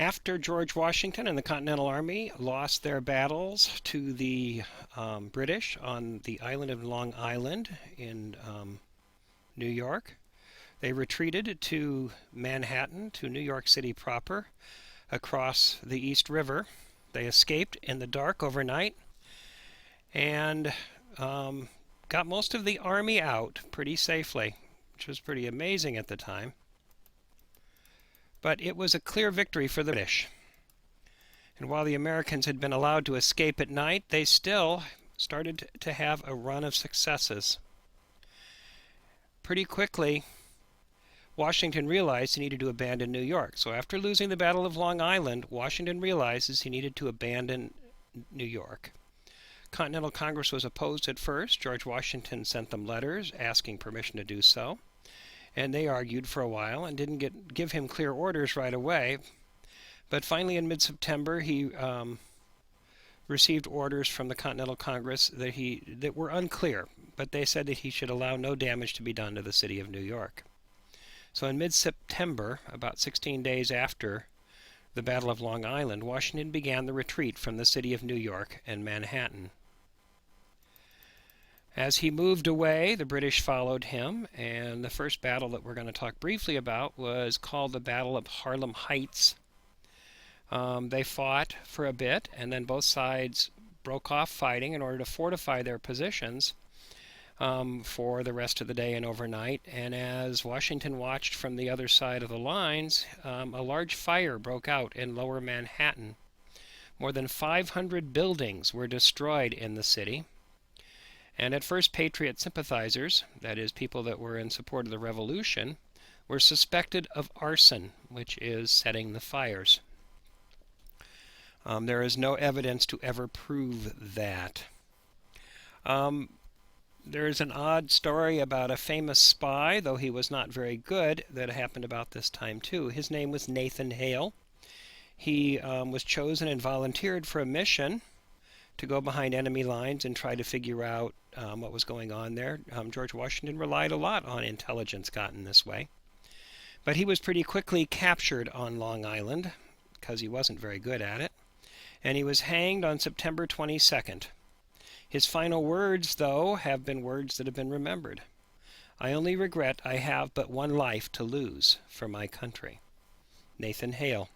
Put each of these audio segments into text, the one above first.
After George Washington and the Continental Army lost their battles to the British on the island of Long Island in New York, they retreated to Manhattan, to New York City proper, across the East River. They escaped in the dark overnight and got most of the army out pretty safely, which was pretty amazing at the time. But it was a clear victory for the British. And while the Americans had been allowed to escape at night, they still started to have a run of successes. Pretty quickly, Washington realized he needed to abandon New York. So after losing the Battle of Long Island, Washington realizes he needed to abandon New York. Continental Congress was opposed at first. George Washington sent them letters asking permission to do so. And they argued for a while and didn't give him clear orders right away. But finally in mid-September he received orders from the Continental Congress that were unclear, but they said that he should allow no damage to be done to the city of New York. So in mid-September, about 16 days after the Battle of Long Island, Washington began the retreat from the city of New York and Manhattan. As he moved away, the British followed him, and the first battle that we're going to talk briefly about was called the Battle of Harlem Heights. They fought for a bit, and then both sides broke off fighting in order to fortify their positions for the rest of the day and overnight. And as Washington watched from the other side of the lines, a large fire broke out in lower Manhattan. More than 500 buildings were destroyed in the city. And at first, Patriot sympathizers, that is, people that were in support of the revolution, were suspected of arson, which is setting the fires. There is no evidence to ever prove that. There is an odd story about a famous spy, though he was not very good, that happened about this time too. His name was Nathan Hale. He was chosen and volunteered for a mission to go behind enemy lines and try to figure out what was going on there. George Washington relied a lot on intelligence gotten this way. But he was pretty quickly captured on Long Island because he wasn't very good at it. And he was hanged on September 22nd. His final words, though, have been words that have been remembered. "I only regret I have but one life to lose for my country." Nathan Hale.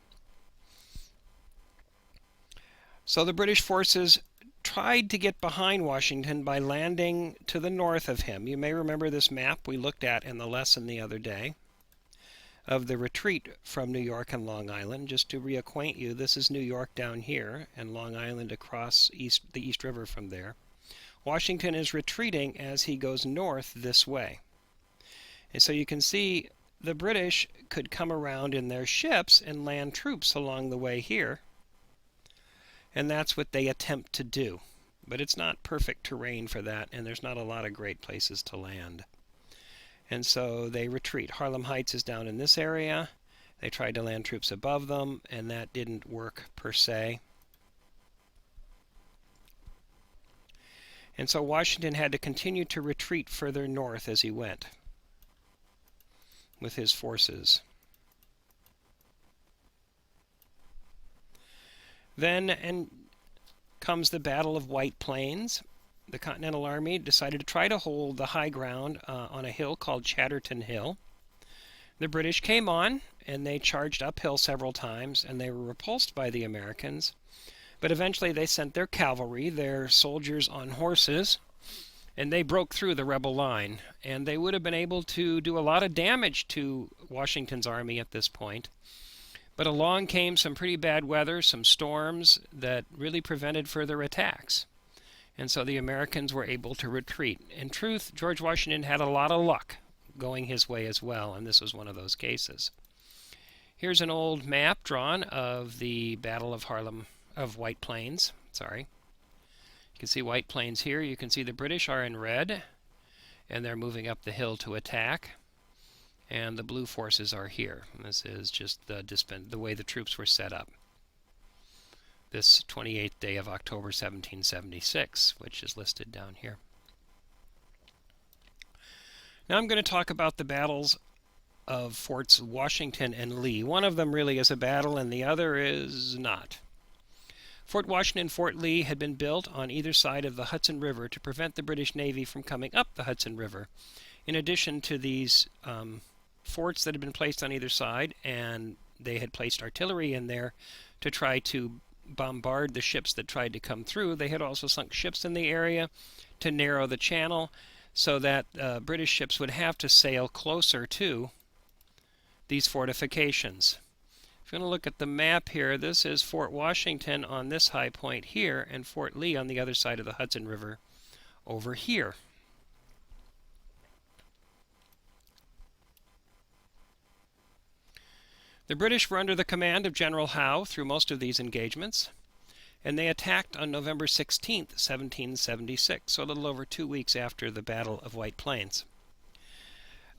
So the British forces tried to get behind Washington by landing to the north of him. You may remember this map we looked at in the lesson the other day of the retreat from New York and Long Island. Just to reacquaint you, this is New York down here and Long Island across the East River from there. Washington is retreating as he goes north this way. And so you can see the British could come around in their ships and land troops along the way here. And that's what they attempt to do. But it's not perfect terrain for that, and there's not a lot of great places to land. And so they retreat. Harlem Heights is down in this area. They tried to land troops above them, and that didn't work per se. And so Washington had to continue to retreat further north as he went with his forces. Then comes the Battle of White Plains. The Continental Army decided to try to hold the high ground on a hill called Chatterton Hill. The British came on, and they charged uphill several times, and they were repulsed by the Americans. But eventually they sent their cavalry, their soldiers on horses, and they broke through the rebel line. And they would have been able to do a lot of damage to Washington's army at this point. But along came some pretty bad weather, some storms that really prevented further attacks. And so the Americans were able to retreat. In truth, George Washington had a lot of luck going his way as well, and this was one of those cases. Here's an old map drawn of the Battle of White Plains. You can see White Plains here. You can see the British are in red, and they're moving up the hill to attack. And the blue forces are here. And this is just the way the troops were set up. This 28th day of October 1776, which is listed down here. Now I'm going to talk about the battles of Forts Washington and Lee. One of them really is a battle and the other is not. Fort Washington and Fort Lee had been built on either side of the Hudson River to prevent the British Navy from coming up the Hudson River. In addition to these forts that had been placed on either side, and they had placed artillery in there to try to bombard the ships that tried to come through, they had also sunk ships in the area to narrow the channel so that British ships would have to sail closer to these fortifications. If you're going to look at the map here, this is Fort Washington on this high point here and Fort Lee on the other side of the Hudson River over here. The British were under the command of General Howe through most of these engagements, and they attacked on November 16, 1776, so a little over 2 weeks after the Battle of White Plains.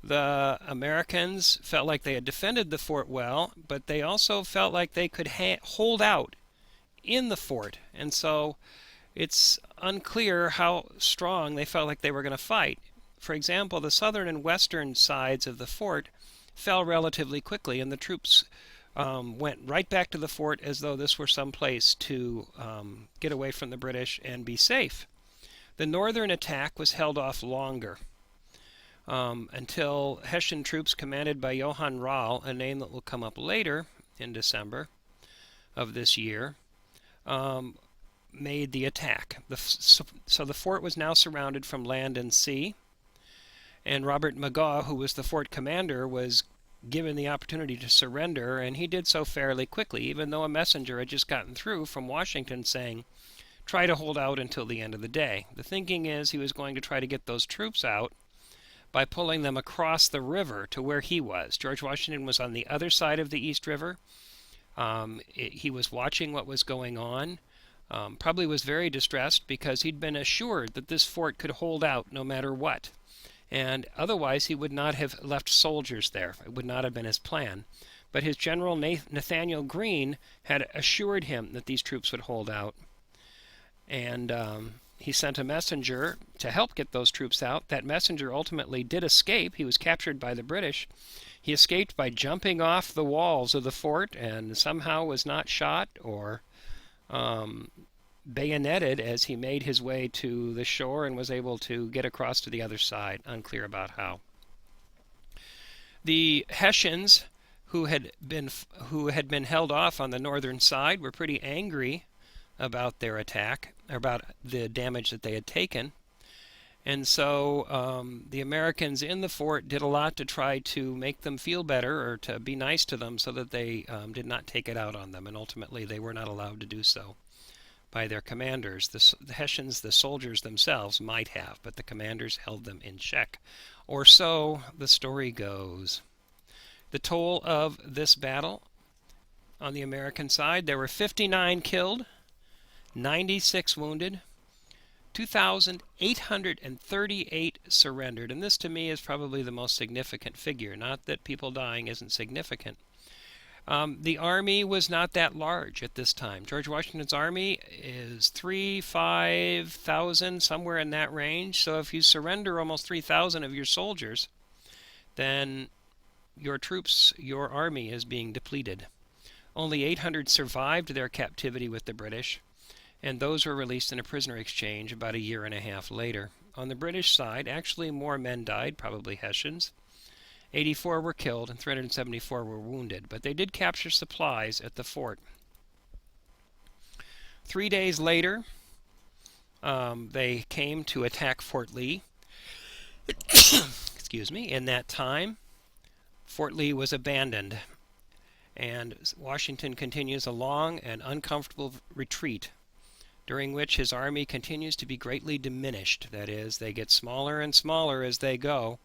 The Americans felt like they had defended the fort well, but they also felt like they could hold out in the fort, and so it's unclear how strong they felt like they were going to fight. For example, the southern and western sides of the fort fell relatively quickly, and the troops went right back to the fort as though this were some place to get away from the British and be safe. The northern attack was held off longer. Until Hessian troops commanded by Johann Rall, a name that will come up later in December of this year, made the attack. So the fort was now surrounded from land and sea, and Robert Magaw, who was the fort commander, was given the opportunity to surrender, and he did so fairly quickly, even though a messenger had just gotten through from Washington saying, try to hold out until the end of the day. The thinking is he was going to try to get those troops out by pulling them across the river to where he was. George Washington was on the other side of the East River. He was watching what was going on, probably was very distressed because he'd been assured that this fort could hold out no matter what. And otherwise he would not have left soldiers there. It would not have been his plan. But his general, Nathaniel Greene, had assured him that these troops would hold out. And he sent a messenger to help get those troops out. That messenger ultimately did escape. He was captured by the British. He escaped by jumping off the walls of the fort and somehow was not shot or bayoneted as he made his way to the shore and was able to get across to the other side. Unclear about how. The Hessians, who had been held off on the northern side, were pretty angry about their attack, about the damage that they had taken. And so the Americans in the fort did a lot to try to make them feel better or to be nice to them so that they did not take it out on them. And ultimately they were not allowed to do so by their commanders. The Hessians, the soldiers themselves, might have, but the commanders held them in check. Or so the story goes. The toll of this battle on the American side, there were 59 killed, 96 wounded, 2,838 surrendered. And this to me is probably the most significant figure. Not that people dying isn't significant. The army was not that large at this time. George Washington's army is 5,000, somewhere in that range. So if you surrender almost 3,000 of your soldiers, then your troops, your army is being depleted. Only 800 survived their captivity with the British, and those were released in a prisoner exchange about a year and a half later. On the British side, actually more men died, probably Hessians. 84 were killed and 374 were wounded, but they did capture supplies at the fort. 3 days later, they came to attack Fort Lee. Excuse me. In that time, Fort Lee was abandoned, and Washington continues a long and uncomfortable retreat, during which his army continues to be greatly diminished. That is, they get smaller and smaller as they go,